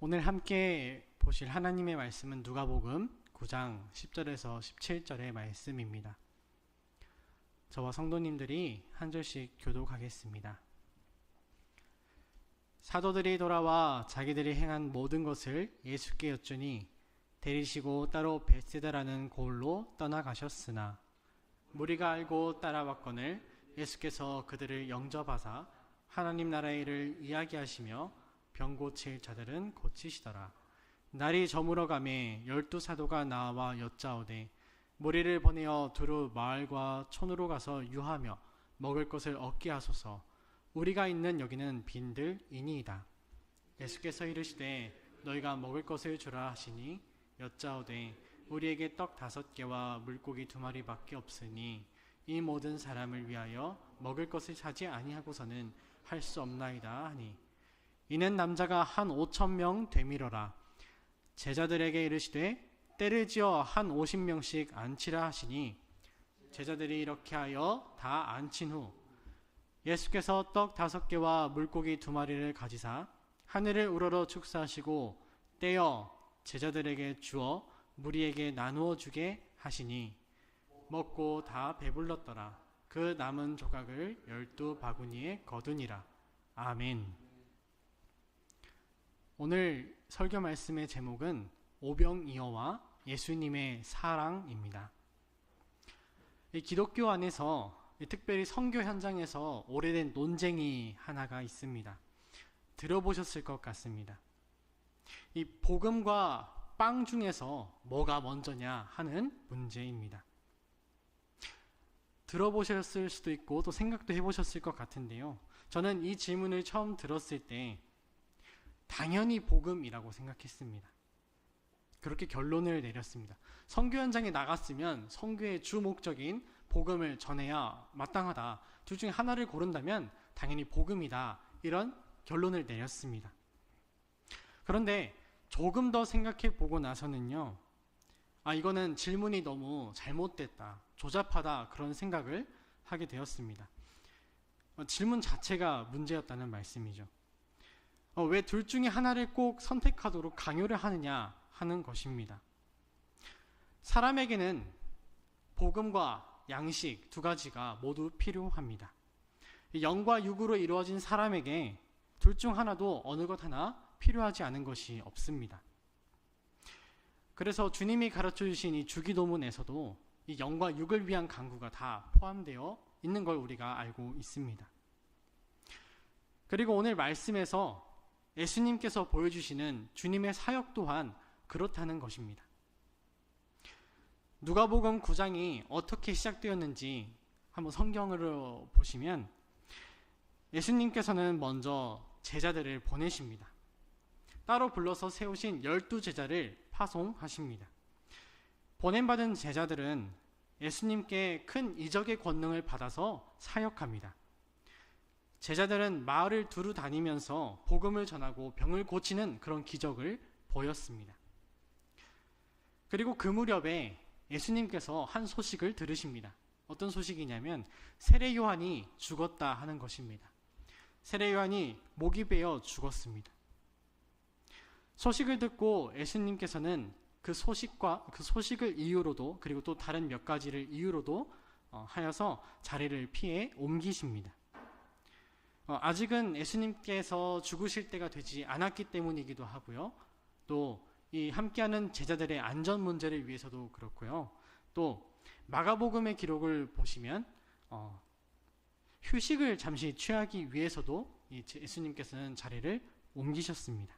오늘 함께 보실 하나님의 말씀은 누가복음 9장 10절에서 17절의 말씀입니다. 저와 성도님들이 한 절씩 교독하겠습니다. 사도들이 돌아와 자기들이 행한 모든 것을 예수께 여쭈니 데리시고 따로 벳세다라는 고을로 떠나가셨으나 무리가 알고 따라왔거늘 예수께서 그들을 영접하사 하나님 나라의 일을 이야기하시며 병 고칠 자들은 고치시더라. 날이 저물어 가매 12사도가 나와 여짜오되 무리를 보내어 두루 마을과 촌으로 가서 유하며 먹을 것을 얻게 하소서. 우리가 있는 여기는 빈들이니이다. 예수께서 이르시되 너희가 먹을 것을 주라 하시니 여짜오되 우리에게 떡 5개와 물고기 2마리밖에 없으니 이 모든 사람을 위하여 먹을 것을 사지 아니하고서는 할 수 없나이다 하니 이는 남자가 한 5,000명 되밀어라. 제자들에게 이르시되 때를 지어 한 50명씩 앉히라 하시니 제자들이 이렇게 하여 다 앉힌 후 예수께서 떡 5개와 물고기 2마리를 가지사 하늘을 우러러 축사하시고 떼어 제자들에게 주어 무리에게 나누어 주게 하시니 먹고 다 배불렀더라. 그 남은 조각을 12바구니에 거두니라. 아멘. 오늘 설교 말씀의 제목은 오병이어와 예수님의 사랑입니다. 기독교 안에서 특별히 선교 현장에서 오래된 논쟁이 하나가 있습니다. 들어보셨을 것 같습니다. 이 복음과 빵 중에서 뭐가 먼저냐 하는 문제입니다. 들어보셨을 수도 있고 또 생각도 해보셨을 것 같은데요. 저는 이 질문을 처음 들었을 때 당연히 복음이라고 생각했습니다. 그렇게 결론을 내렸습니다. 선교 현장에 나갔으면 선교의 주 목적인 복음을 전해야 마땅하다. 둘 중에 하나를 고른다면 당연히 복음이다. 이런 결론을 내렸습니다. 그런데 조금 더 생각해 보고 나서는요. 이거는 질문이 너무 잘못됐다. 조잡하다. 그런 생각을 하게 되었습니다. 질문 자체가 문제였다는 말씀이죠. 왜 둘 중에 하나를 꼭 선택하도록 강요를 하느냐 하는 것입니다. 사람에게는 복음과 양식 두 가지가 모두 필요합니다. 영과 육으로 이루어진 사람에게 둘 중 하나도 어느 것 하나 필요하지 않은 것이 없습니다. 그래서 주님이 가르쳐 주신 이 주기도문에서도 이 영과 육을 위한 강구가 다 포함되어 있는 걸 우리가 알고 있습니다. 그리고 오늘 말씀에서 예수님께서 보여주시는 주님의 사역 또한 그렇다는 것입니다. 누가복음 9장이 어떻게 시작되었는지 한번 성경으로 보시면 예수님께서는 먼저 제자들을 보내십니다. 따로 불러서 세우신 12제자를 파송하십니다. 보냄받은 제자들은 예수님께 큰 이적의 권능을 받아서 사역합니다. 제자들은 마을을 두루 다니면서 복음을 전하고 병을 고치는 그런 기적을 보였습니다. 그리고 그 무렵에 예수님께서 한 소식을 들으십니다. 어떤 소식이냐면 세례 요한이 죽었다 하는 것입니다. 세례 요한이 목이 베어 죽었습니다. 소식을 듣고 예수님께서는 그 소식을 이유로도 그리고 또 다른 몇 가지를 이유로도 하여서 자리를 피해 옮기십니다. 아직은 예수님께서 죽으실 때가 되지 않았기 때문이기도 하고요. 또 이 함께하는 제자들의 안전 문제를 위해서도 그렇고요. 또 마가복음의 기록을 보시면 휴식을 잠시 취하기 위해서도 예수님께서는 자리를 옮기셨습니다.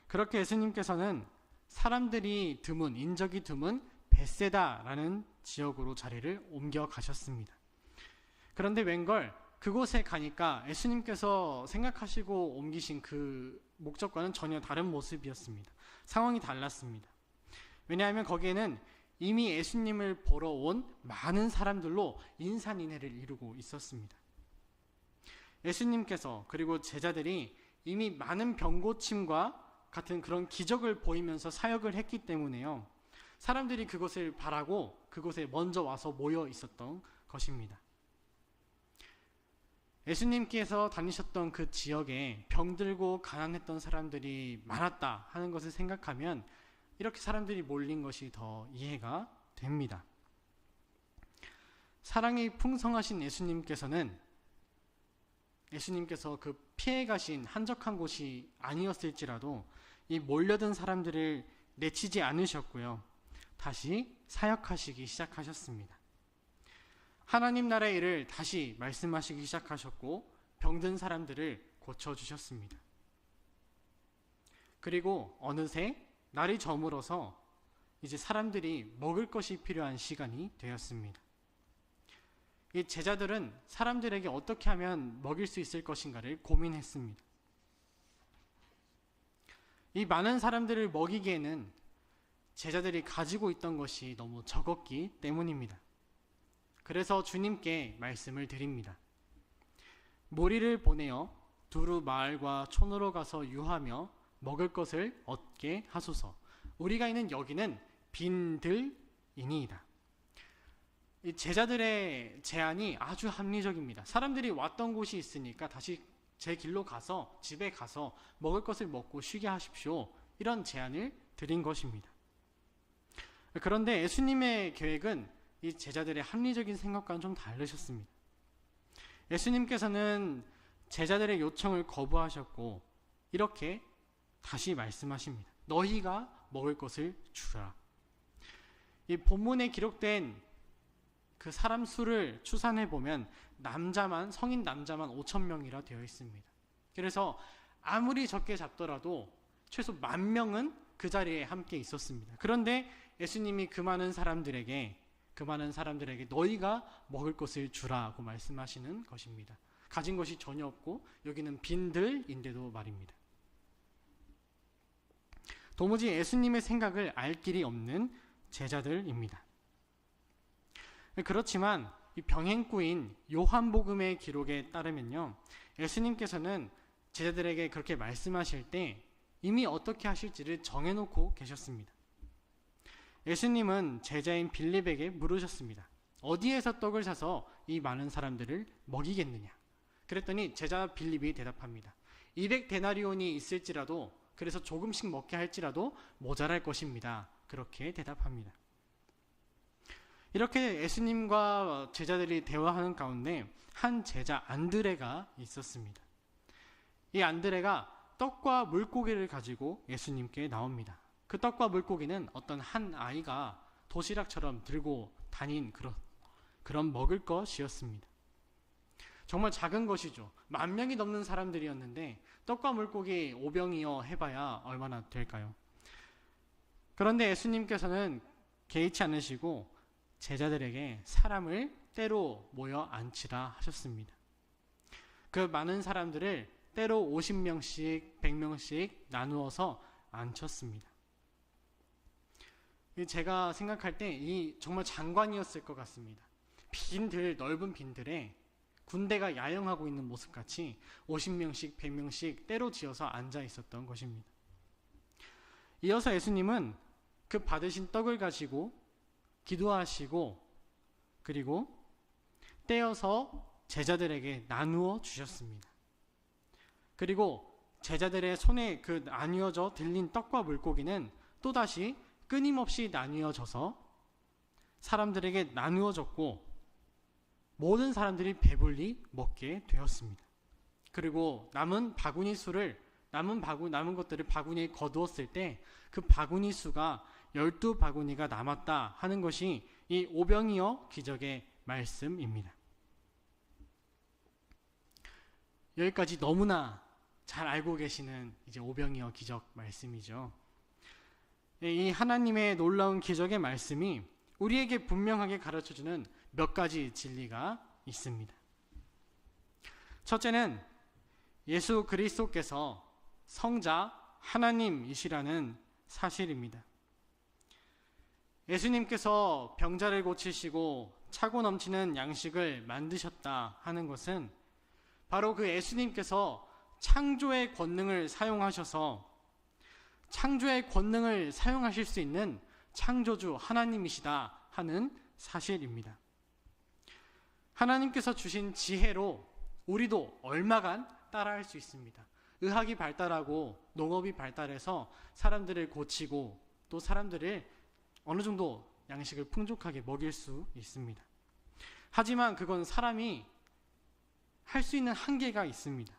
그렇게 예수님께서는 사람들이 드문, 인적이 드문 벳세다라는 지역으로 자리를 옮겨 가셨습니다. 그런데 웬걸 그곳에 가니까 예수님께서 생각하시고 옮기신 그 목적과는 전혀 다른 모습이었습니다. 상황이 달랐습니다. 왜냐하면 거기에는 이미 예수님을 보러 온 많은 사람들로 인산인해를 이루고 있었습니다. 예수님께서 그리고 제자들이 이미 많은 병고침과 같은 그런 기적을 보이면서 사역을 했기 때문에요. 사람들이 그것을 바라고 그곳에 먼저 와서 모여 있었던 것입니다. 예수님께서 다니셨던 그 지역에 병들고 가난했던 사람들이 많았다 하는 것을 생각하면 이렇게 사람들이 몰린 것이 더 이해가 됩니다. 사랑이 풍성하신 예수님께서 그 피해 가신 한적한 곳이 아니었을지라도 이 몰려든 사람들을 내치지 않으셨고요. 다시 사역하시기 시작하셨습니다. 하나님 나라의 일을 다시 말씀하시기 시작하셨고 병든 사람들을 고쳐주셨습니다. 그리고 어느새 날이 저물어서 이제 사람들이 먹을 것이 필요한 시간이 되었습니다. 이 제자들은 사람들에게 어떻게 하면 먹일 수 있을 것인가를 고민했습니다. 이 많은 사람들을 먹이기에는 제자들이 가지고 있던 것이 너무 적었기 때문입니다. 그래서 주님께 말씀을 드립니다. 무리를 보내어 두루 마을과 촌으로 가서 유하며 먹을 것을 얻게 하소서. 우리가 있는 여기는 빈들이니이다. 이 제자들의 제안이 아주 합리적입니다. 사람들이 왔던 곳이 있으니까 다시 제 길로 가서 집에 가서 먹을 것을 먹고 쉬게 하십시오. 이런 제안을 드린 것입니다. 그런데 예수님의 계획은 이 제자들의 합리적인 생각과는 좀 다르셨습니다. 예수님께서는 제자들의 요청을 거부하셨고 이렇게 다시 말씀하십니다. 너희가 먹을 것을 주라. 이 본문에 기록된 그 사람 수를 추산해 보면 성인 남자만 5,000명이라 되어 있습니다. 그래서 아무리 적게 잡더라도 최소 10,000명은 그 자리에 함께 있었습니다. 그런데 예수님이 그 많은 사람들에게 너희가 먹을 것을 주라고 말씀하시는 것입니다. 가진 것이 전혀 없고 여기는 빈들인데도 말입니다. 도무지 예수님의 생각을 알 길이 없는 제자들입니다. 그렇지만 이 병행구인 요한복음의 기록에 따르면요, 예수님께서는 제자들에게 그렇게 말씀하실 때 이미 어떻게 하실지를 정해놓고 계셨습니다. 예수님은 제자인 빌립에게 물으셨습니다. 어디에서 떡을 사서 이 많은 사람들을 먹이겠느냐? 그랬더니 제자 빌립이 대답합니다. 200데나리온이 있을지라도, 그래서 조금씩 먹게 할지라도 모자랄 것입니다. 그렇게 대답합니다. 이렇게 예수님과 제자들이 대화하는 가운데 한 제자 안드레가 있었습니다. 이 안드레가 떡과 물고기를 가지고 예수님께 나옵니다. 그 떡과 물고기는 어떤 한 아이가 도시락처럼 들고 다닌 그런 먹을 것이었습니다. 정말 작은 것이죠. 10,000명이 넘는 사람들이었는데 떡과 물고기 5병이여 해봐야 얼마나 될까요? 그런데 예수님께서는 개의치 않으시고 제자들에게 사람을 때로 모여 앉히라 하셨습니다. 그 많은 사람들을 때로 50명씩 100명씩 나누어서 앉혔습니다. 제가 생각할 때 이 정말 장관이었을 것 같습니다. 넓은 빈들에 군대가 야영하고 있는 모습같이 50명씩 100명씩 때로 지어서 앉아 있었던 것입니다. 이어서 예수님은 그 받으신 떡을 가지고 기도하시고 그리고 떼어서 제자들에게 나누어 주셨습니다. 그리고 제자들의 손에 그 나뉘어져 들린 떡과 물고기는 또다시 끊임없이 나뉘어져서 사람들에게 나누어졌고 모든 사람들이 배불리 먹게 되었습니다. 그리고 남은 것들을 바구니에 거두었을 때 그 바구니 수가 12바구니가 남았다 하는 것이 이 오병이어 기적의 말씀입니다. 여기까지 너무나 잘 알고 계시는 이제 오병이어 기적 말씀이죠. 이 하나님의 놀라운 기적의 말씀이 우리에게 분명하게 가르쳐주는 몇 가지 진리가 있습니다. 첫째는 예수 그리스도께서 성자 하나님이시라는 사실입니다. 예수님께서 병자를 고치시고 차고 넘치는 양식을 만드셨다 하는 것은 바로 그 예수님께서 창조의 권능을 사용하셔서 창조의 권능을 사용하실 수 있는 창조주 하나님이시다 하는 사실입니다. 하나님께서 주신 지혜로 우리도 얼마간 따라할 수 있습니다. 의학이 발달하고 농업이 발달해서 사람들을 고치고 또 사람들을 어느 정도 양식을 풍족하게 먹일 수 있습니다. 하지만 그건 사람이 할 수 있는 한계가 있습니다.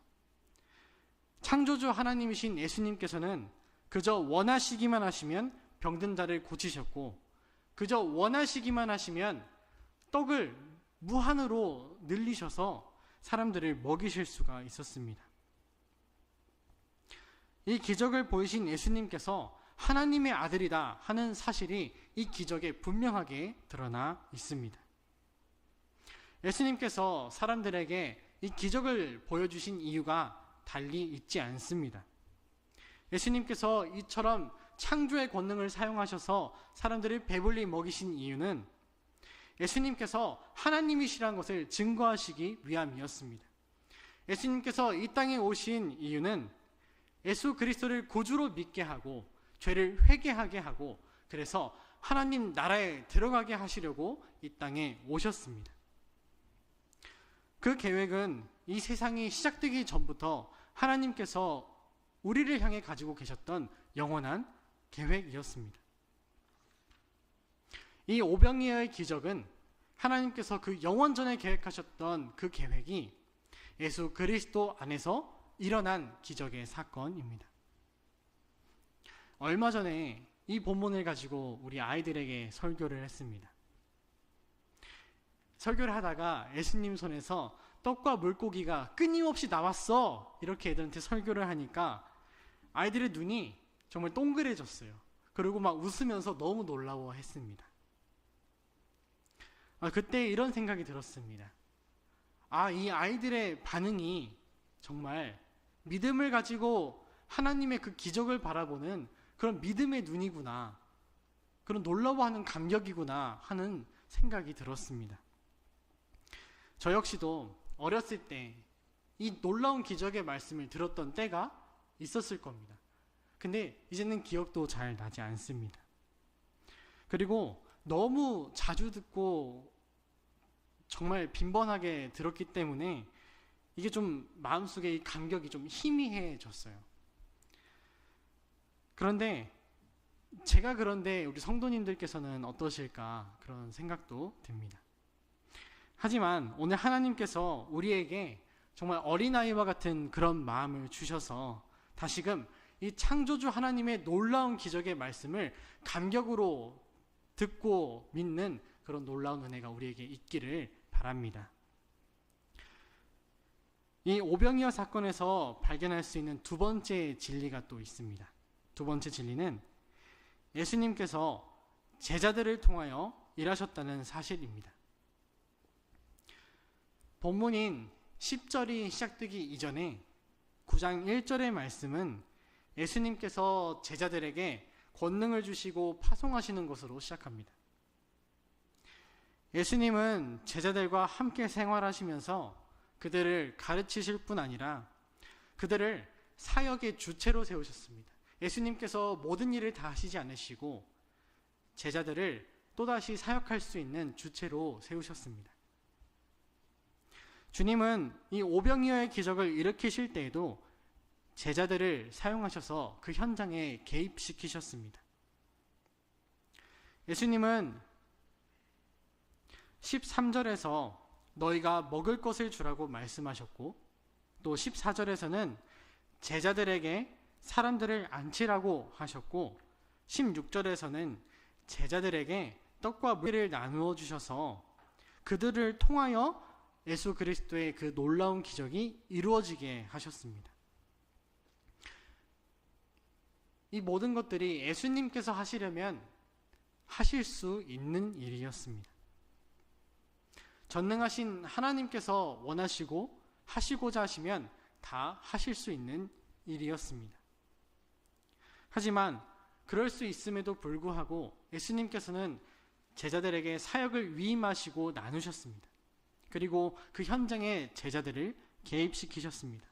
창조주 하나님이신 예수님께서는 그저 원하시기만 하시면 병든 자를 고치셨고, 그저 원하시기만 하시면 떡을 무한으로 늘리셔서 사람들을 먹이실 수가 있었습니다. 이 기적을 보이신 예수님께서 하나님의 아들이다 하는 사실이 이 기적에 분명하게 드러나 있습니다. 예수님께서 사람들에게 이 기적을 보여주신 이유가 달리 있지 않습니다. 예수님께서 이처럼 창조의 권능을 사용하셔서 사람들을 배불리 먹이신 이유는 예수님께서 하나님이시라는 것을 증거하시기 위함이었습니다. 예수님께서 이 땅에 오신 이유는 예수 그리스도를 구주로 믿게 하고 죄를 회개하게 하고, 그래서 하나님 나라에 들어가게 하시려고 이 땅에 오셨습니다. 그 계획은 이 세상이 시작되기 전부터 하나님께서 우리를 향해 가지고 계셨던 영원한 계획이었습니다. 이 오병이어의 기적은 하나님께서 그 영원전에 계획하셨던 그 계획이 예수 그리스도 안에서 일어난 기적의 사건입니다. 얼마 전에 이 본문을 가지고 우리 아이들에게 설교를 했습니다. 설교를 하다가 예수님 손에서 떡과 물고기가 끊임없이 나왔어, 이렇게 애들한테 설교를 하니까 아이들의 눈이 정말 동그래졌어요. 그리고 막 웃으면서 너무 놀라워했습니다. 그때 이런 생각이 들었습니다. 이 아이들의 반응이 정말 믿음을 가지고 하나님의 그 기적을 바라보는 그런 믿음의 눈이구나, 그런 놀라워하는 감격이구나 하는 생각이 들었습니다. 저 역시도 어렸을 때 이 놀라운 기적의 말씀을 들었던 때가 있었을 겁니다. 근데 이제는 기억도 잘 나지 않습니다. 그리고 너무 자주 듣고 정말 빈번하게 들었기 때문에 이게 좀 마음속에 이 감격이 좀 희미해졌어요. 그런데 우리 성도님들께서는 어떠실까 그런 생각도 듭니다. 하지만 오늘 하나님께서 우리에게 정말 어린아이와 같은 그런 마음을 주셔서 다시금 이 창조주 하나님의 놀라운 기적의 말씀을 감격으로 듣고 믿는 그런 놀라운 은혜가 우리에게 있기를 바랍니다. 이 오병이어 사건에서 발견할 수 있는 두 번째 진리가 또 있습니다. 두 번째 진리는 예수님께서 제자들을 통하여 일하셨다는 사실입니다. 본문인 10절이 시작되기 이전에 9장 1절의 말씀은 예수님께서 제자들에게 권능을 주시고 파송하시는 것으로 시작합니다. 예수님은 제자들과 함께 생활하시면서 그들을 가르치실 뿐 아니라 그들을 사역의 주체로 세우셨습니다. 예수님께서 모든 일을 다 하시지 않으시고 제자들을 또다시 사역할 수 있는 주체로 세우셨습니다. 주님은 이 오병이어의 기적을 일으키실 때에도 제자들을 사용하셔서 그 현장에 개입시키셨습니다. 예수님은 13절에서 너희가 먹을 것을 주라고 말씀하셨고, 또 14절에서는 제자들에게 사람들을 앉히라고 하셨고, 16절에서는 제자들에게 떡과 물을 나누어 주셔서 그들을 통하여 예수 그리스도의 그 놀라운 기적이 이루어지게 하셨습니다. 이 모든 것들이 예수님께서 하시려면 하실 수 있는 일이었습니다. 전능하신 하나님께서 원하시고 하시고자 하시면 다 하실 수 있는 일이었습니다. 하지만 그럴 수 있음에도 불구하고 예수님께서는 제자들에게 사역을 위임하시고 나누셨습니다. 그리고 그 현장에 제자들을 개입시키셨습니다.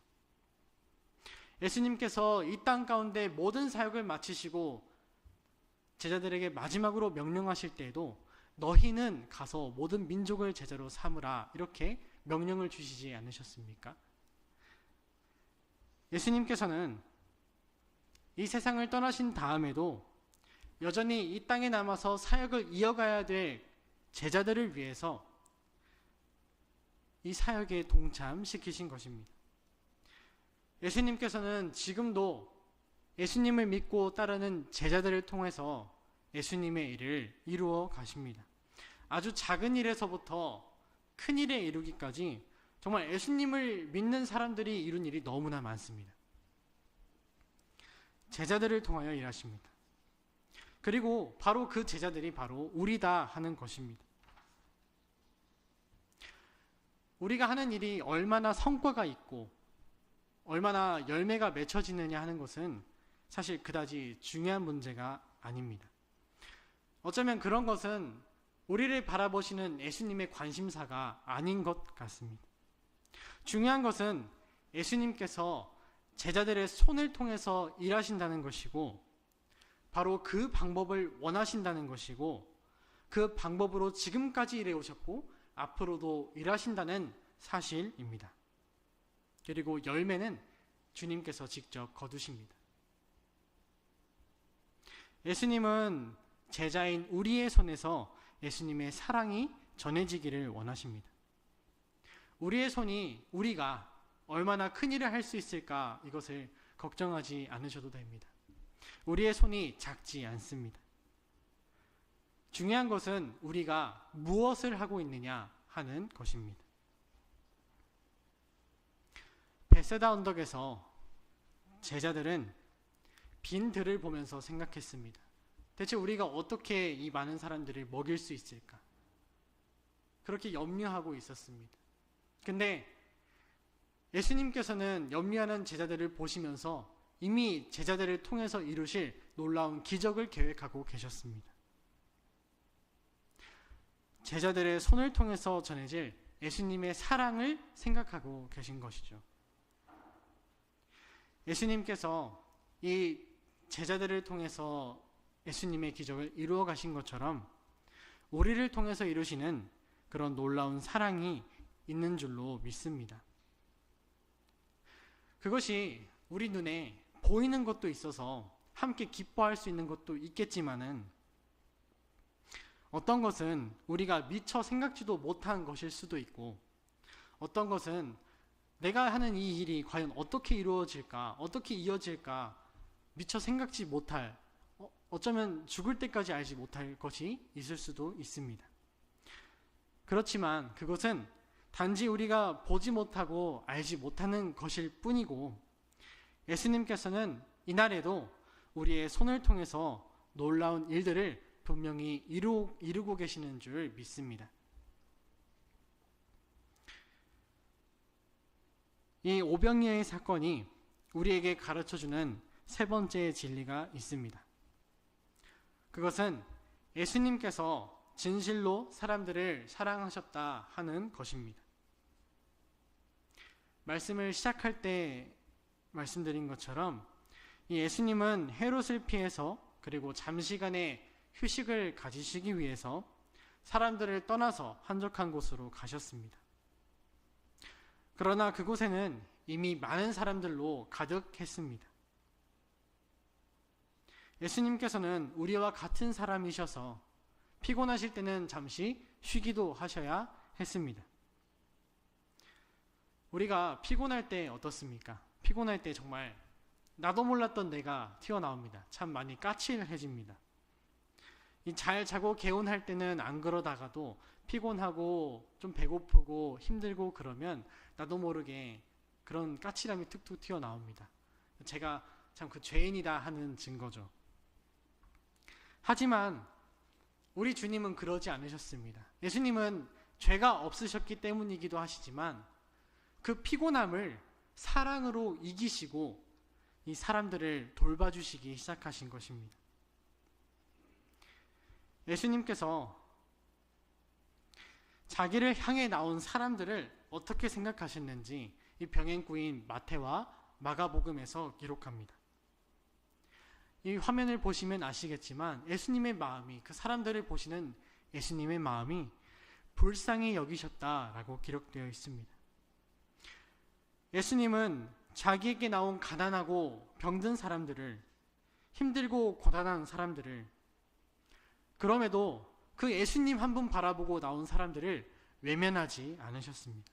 예수님께서 이 땅 가운데 모든 사역을 마치시고 제자들에게 마지막으로 명령하실 때에도 너희는 가서 모든 민족을 제자로 삼으라 이렇게 명령을 주시지 않으셨습니까? 예수님께서는 이 세상을 떠나신 다음에도 여전히 이 땅에 남아서 사역을 이어가야 될 제자들을 위해서 이 사역에 동참시키신 것입니다. 예수님께서는 지금도 예수님을 믿고 따르는 제자들을 통해서 예수님의 일을 이루어 가십니다. 아주 작은 일에서부터 큰 일에 이루기까지 정말 예수님을 믿는 사람들이 이룬 일이 너무나 많습니다. 제자들을 통하여 일하십니다. 그리고 바로 그 제자들이 바로 우리다 하는 것입니다. 우리가 하는 일이 얼마나 성과가 있고 얼마나 열매가 맺혀지느냐 하는 것은 사실 그다지 중요한 문제가 아닙니다. 어쩌면 그런 것은 우리를 바라보시는 예수님의 관심사가 아닌 것 같습니다. 중요한 것은 예수님께서 제자들의 손을 통해서 일하신다는 것이고 바로 그 방법을 원하신다는 것이고 그 방법으로 지금까지 일해 오셨고 앞으로도 일하신다는 사실입니다. 그리고 열매는 주님께서 직접 거두십니다. 예수님은 제자인 우리의 손에서 예수님의 사랑이 전해지기를 원하십니다. 우리의 손이 우리가 얼마나 큰 일을 할 수 있을까 이것을 걱정하지 않으셔도 됩니다. 우리의 손이 작지 않습니다. 중요한 것은 우리가 무엇을 하고 있느냐 하는 것입니다. 베세다 언덕에서 제자들은 빈 들을 보면서 생각했습니다. 대체 우리가 어떻게 이 많은 사람들을 먹일 수 있을까? 그렇게 염려하고 있었습니다. 근데 예수님께서는 염려하는 제자들을 보시면서 이미 제자들을 통해서 이루실 놀라운 기적을 계획하고 계셨습니다. 제자들의 손을 통해서 전해질 예수님의 사랑을 생각하고 계신 것이죠. 예수님께서 이 제자들을 통해서 예수님의 기적을 이루어 가신 것처럼 우리를 통해서 이루시는 그런 놀라운 사랑이 있는 줄로 믿습니다. 그것이 우리 눈에 보이는 것도 있어서 함께 기뻐할 수 있는 것도 있겠지만은 어떤 것은 우리가 미처 생각지도 못한 것일 수도 있고 어떤 것은 내가 하는 이 일이 과연 어떻게 이루어질까, 어떻게 이어질까 미처 생각지 못할, 어쩌면 죽을 때까지 알지 못할 것이 있을 수도 있습니다. 그렇지만 그것은 단지 우리가 보지 못하고 알지 못하는 것일 뿐이고 예수님께서는 이날에도 우리의 손을 통해서 놀라운 일들을 분명히 이루고 계시는 줄 믿습니다. 이 오병이어의 사건이 우리에게 가르쳐주는 세 번째 진리가 있습니다. 그것은 예수님께서 진실로 사람들을 사랑하셨다 하는 것입니다. 말씀을 시작할 때 말씀드린 것처럼 이 예수님은 헤롯을 피해서 그리고 잠시간의 휴식을 가지시기 위해서 사람들을 떠나서 한적한 곳으로 가셨습니다. 그러나 그곳에는 이미 많은 사람들로 가득했습니다. 예수님께서는 우리와 같은 사람이셔서 피곤하실 때는 잠시 쉬기도 하셔야 했습니다. 우리가 피곤할 때 어떻습니까? 피곤할 때 정말 나도 몰랐던 내가 튀어나옵니다. 참 많이 까칠해집니다. 잘 자고 개운할 때는 안 그러다가도 피곤하고 좀 배고프고 힘들고 그러면 나도 모르게 그런 까칠함이 툭툭 튀어나옵니다. 제가 참 그 죄인이다 하는 증거죠. 하지만 우리 주님은 그러지 않으셨습니다. 예수님은 죄가 없으셨기 때문이기도 하시지만 그 피곤함을 사랑으로 이기시고 이 사람들을 돌봐주시기 시작하신 것입니다. 예수님께서 자기를 향해 나온 사람들을 어떻게 생각하셨는지 이 병행구인 마태와 마가복음에서 기록합니다. 이 화면을 보시면 아시겠지만 예수님의 마음이, 그 사람들을 보시는 예수님의 마음이 불쌍히 여기셨다라고 기록되어 있습니다. 예수님은 자기에게 나온 가난하고 병든 사람들을, 힘들고 고단한 사람들을, 그럼에도 그 예수님 한 분 바라보고 나온 사람들을 외면하지 않으셨습니다.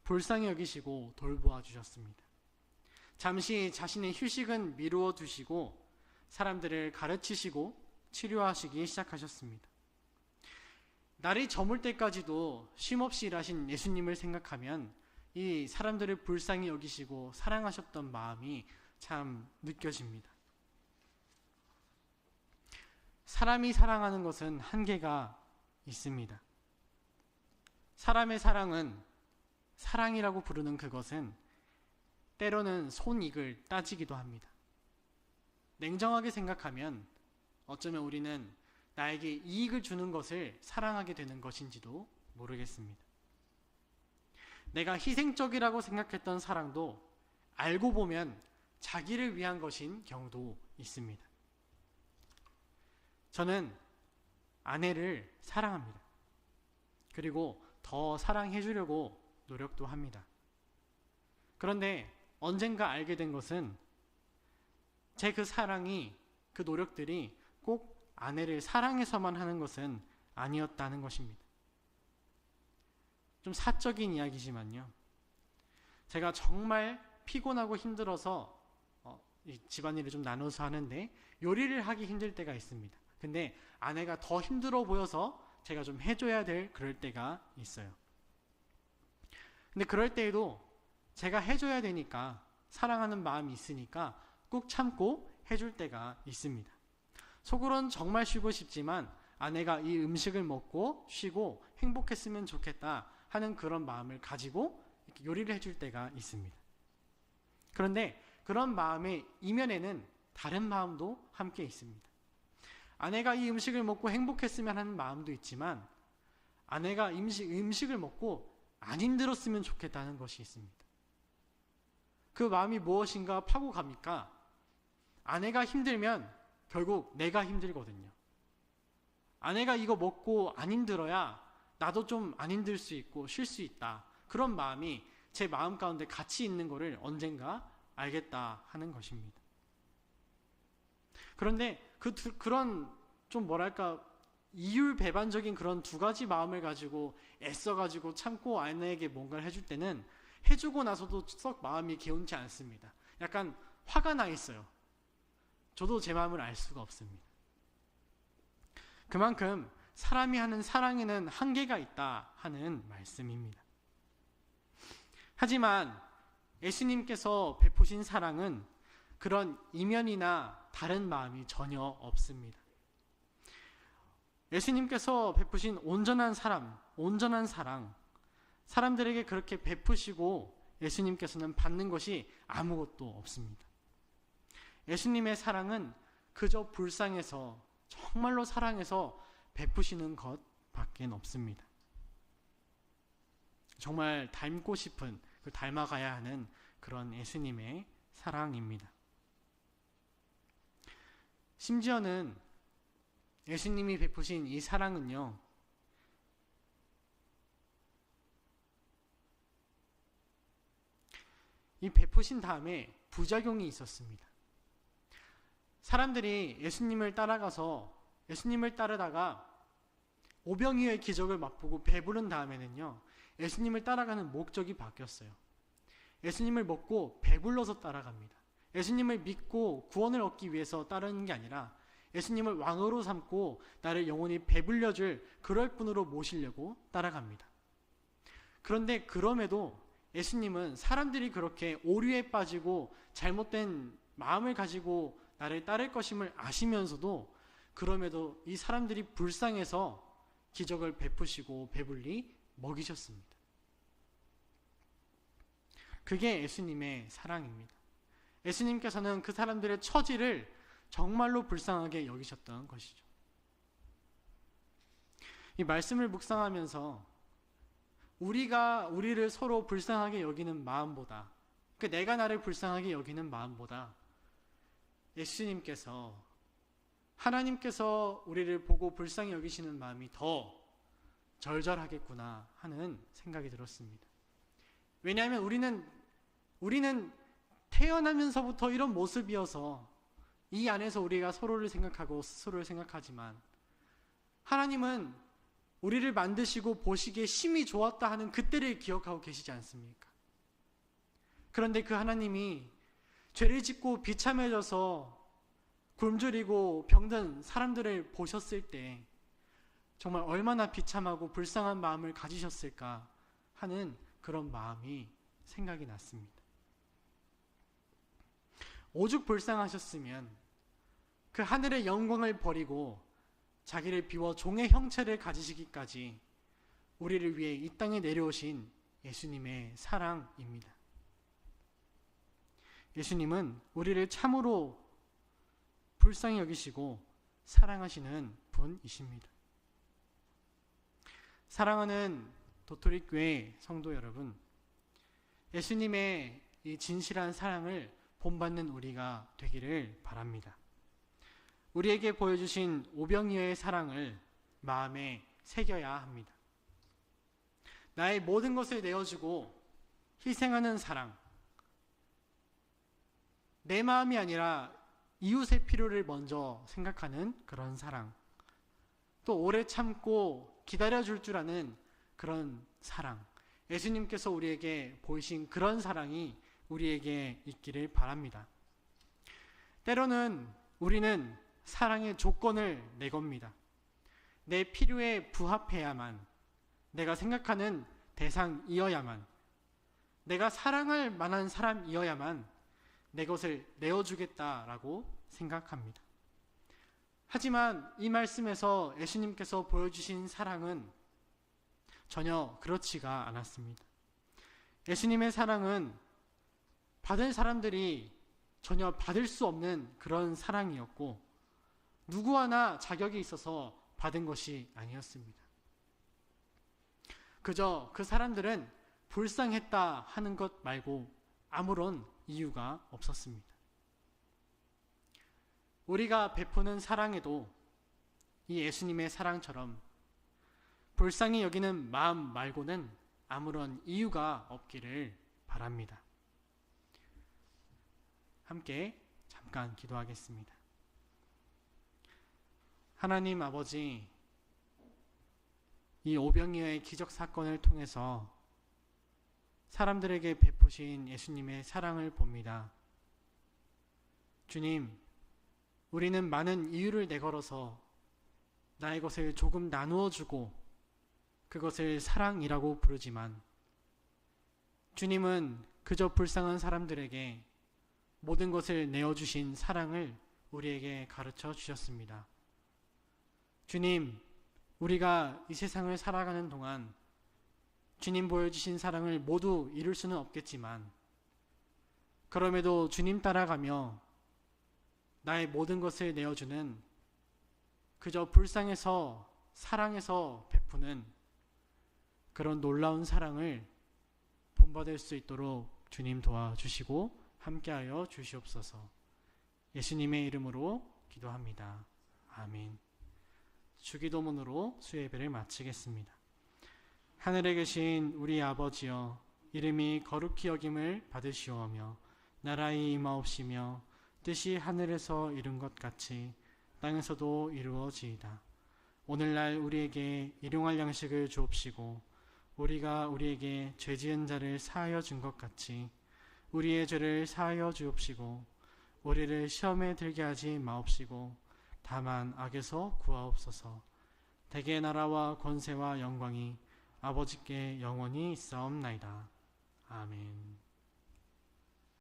불쌍히 여기시고 돌보아 주셨습니다. 잠시 자신의 휴식은 미루어 두시고 사람들을 가르치시고 치료하시기 시작하셨습니다. 날이 저물 때까지도 쉼없이 일하신 예수님을 생각하면 이 사람들을 불쌍히 여기시고 사랑하셨던 마음이 참 느껴집니다. 사람이 사랑하는 것은 한계가 있습니다. 사람의 사랑은, 사랑이라고 부르는 그것은 때로는 손익을 따지기도 합니다. 냉정하게 생각하면 어쩌면 우리는 나에게 이익을 주는 것을 사랑하게 되는 것인지도 모르겠습니다. 내가 희생적이라고 생각했던 사랑도 알고 보면 자기를 위한 것인 경우도 있습니다. 저는 아내를 사랑합니다. 그리고 더 사랑해 주려고 노력도 합니다. 그런데 언젠가 알게 된 것은 제 그 사랑이, 그 노력들이 꼭 아내를 사랑해서만 하는 것은 아니었다는 것입니다. 좀 사적인 이야기지만요. 제가 정말 피곤하고 힘들어서 이 집안일을 좀 나눠서 하는데 요리를 하기 힘들 때가 있습니다. 근데 아내가 더 힘들어 보여서 제가 좀 해줘야 될 그럴 때가 있어요. 근데 그럴 때에도 제가 해줘야 되니까, 사랑하는 마음이 있으니까 꾹 참고 해줄 때가 있습니다. 속으로는 정말 쉬고 싶지만 아내가 이 음식을 먹고 쉬고 행복했으면 좋겠다 하는 그런 마음을 가지고 이렇게 요리를 해줄 때가 있습니다. 그런데 그런 마음의 이면에는 다른 마음도 함께 있습니다. 아내가 이 음식을 먹고 행복했으면 하는 마음도 있지만 아내가 음식을 먹고 안 힘들었으면 좋겠다는 것이 있습니다. 그 마음이 무엇인가 파고 갑니까? 아내가 힘들면 결국 내가 힘들거든요. 아내가 이거 먹고 안 힘들어야 나도 좀 안 힘들 수 있고 쉴 수 있다. 그런 마음이 제 마음 가운데 같이 있는 것을 언젠가 알겠다 하는 것입니다. 그런데 그런 좀 뭐랄까 이율배반적인 그런 두 가지 마음을 가지고 애써가지고 참고 아내에게 뭔가를 해줄 때는 해주고 나서도 썩 마음이 개운치 않습니다. 약간 화가 나 있어요. 저도 제 마음을 알 수가 없습니다. 그만큼 사람이 하는 사랑에는 한계가 있다 하는 말씀입니다. 하지만 예수님께서 베푸신 사랑은 그런 이면이나 다른 마음이 전혀 없습니다. 예수님께서 베푸신 온전한 사랑, 사람들에게 그렇게 베푸시고 예수님께서는 받는 것이 아무것도 없습니다. 예수님의 사랑은 그저 불쌍해서, 정말로 사랑해서 베푸시는 것밖에 없습니다. 정말 닮고 싶은, 닮아가야 하는 그런 예수님의 사랑입니다. 심지어는 예수님이 베푸신 이 사랑은요, 이 베푸신 다음에 부작용이 있었습니다. 사람들이 예수님을 따르다가 오병이어의 기적을 맛보고 배부른 다음에는요, 예수님을 따라가는 목적이 바뀌었어요. 예수님을 먹고 배불러서 따라갑니다. 예수님을 믿고 구원을 얻기 위해서 따르는 게 아니라 예수님을 왕으로 삼고 나를 영원히 배불려줄 그럴 분으로 모시려고 따라갑니다. 그런데 그럼에도 예수님은 사람들이 그렇게 오류에 빠지고 잘못된 마음을 가지고 나를 따를 것임을 아시면서도 그럼에도 이 사람들이 불쌍해서 기적을 베푸시고 배불리 먹이셨습니다. 그게 예수님의 사랑입니다. 예수님께서는 그 사람들의 처지를 정말로 불쌍하게 여기셨던 것이죠. 이 말씀을 묵상하면서 우리를 서로 불쌍하게 여기는 마음보다, 내가 나를 불쌍하게 여기는 마음보다 예수님께서 하나님께서 우리를 보고 불쌍히 여기시는 마음이 더 절절하겠구나 하는 생각이 들었습니다. 왜냐하면 우리는 태어나면서부터 이런 모습이어서 이 안에서 우리가 서로를 생각하고 스스로를 생각하지만, 하나님은 우리를 만드시고 보시기에 심히 좋았다 하는 그때를 기억하고 계시지 않습니까? 그런데 그 하나님이 죄를 짓고 비참해져서 굶주리고 병든 사람들을 보셨을 때 정말 얼마나 비참하고 불쌍한 마음을 가지셨을까 하는 그런 마음이 생각이 났습니다. 오죽 불쌍하셨으면 그 하늘의 영광을 버리고 자기를 비워 종의 형체를 가지시기까지 우리를 위해 이 땅에 내려오신 예수님의 사랑입니다. 예수님은 우리를 참으로 불쌍히 여기시고 사랑하시는 분이십니다. 사랑하는 도토리교회 성도 여러분, 예수님의 이 진실한 사랑을 본받는 우리가 되기를 바랍니다. 우리에게 보여주신 오병이어의 사랑을 마음에 새겨야 합니다. 나의 모든 것을 내어주고 희생하는 사랑, 내 마음이 아니라 이웃의 필요를 먼저 생각하는 그런 사랑, 또 오래 참고 기다려줄 줄 아는 그런 사랑, 예수님께서 우리에게 보이신 그런 사랑이 우리에게 있기를 바랍니다. 때로는 우리는 사랑의 조건을 내겁니다. 내 필요에 부합해야만, 내가 생각하는 대상이어야만, 내가 사랑할 만한 사람이어야만 내 것을 내어주겠다라고 생각합니다. 하지만 이 말씀에서 예수님께서 보여주신 사랑은 전혀 그렇지가 않았습니다. 예수님의 사랑은 받을 사람들이 전혀 받을 수 없는 그런 사랑이었고, 누구 하나 자격이 있어서 받은 것이 아니었습니다. 그저 그 사람들은 불쌍했다 하는 것 말고 아무런 이유가 없었습니다. 우리가 베푸는 사랑에도 이 예수님의 사랑처럼 불쌍히 여기는 마음 말고는 아무런 이유가 없기를 바랍니다. 함께 잠깐 기도하겠습니다. 하나님 아버지, 이 오병이어의 기적 사건을 통해서 사람들에게 베푸신 예수님의 사랑을 봅니다. 주님, 우리는 많은 이유를 내걸어서 나의 것을 조금 나누어 주고 그것을 사랑이라고 부르지만, 주님은 그저 불쌍한 사람들에게 모든 것을 내어주신 사랑을 우리에게 가르쳐 주셨습니다. 주님, 우리가 이 세상을 살아가는 동안 주님 보여주신 사랑을 모두 이룰 수는 없겠지만, 그럼에도 주님 따라가며 나의 모든 것을 내어주는, 그저 불쌍해서 사랑해서 베푸는 그런 놀라운 사랑을 본받을 수 있도록 주님 도와주시고 함께하여 주시옵소서. 예수님의 이름으로 기도합니다. 아멘. 주기도문으로 수예배를 마치겠습니다. 하늘에 계신 우리 아버지여, 이름이 거룩히 여김을 받으시오며 나라의 임하옵시며 뜻이 하늘에서 이룬 것 같이 땅에서도 이루어지이다. 오늘날 우리에게 일용할 양식을 주옵시고, 우리가 우리에게 죄 지은 자를 사하여 준 것 같이 우리의 죄를 사하여 주옵시고, 우리를 시험에 들게 하지 마옵시고 다만 악에서 구하옵소서. 대개 나라와 권세와 영광이 아버지께 영원히 있사옵나이다. 아멘.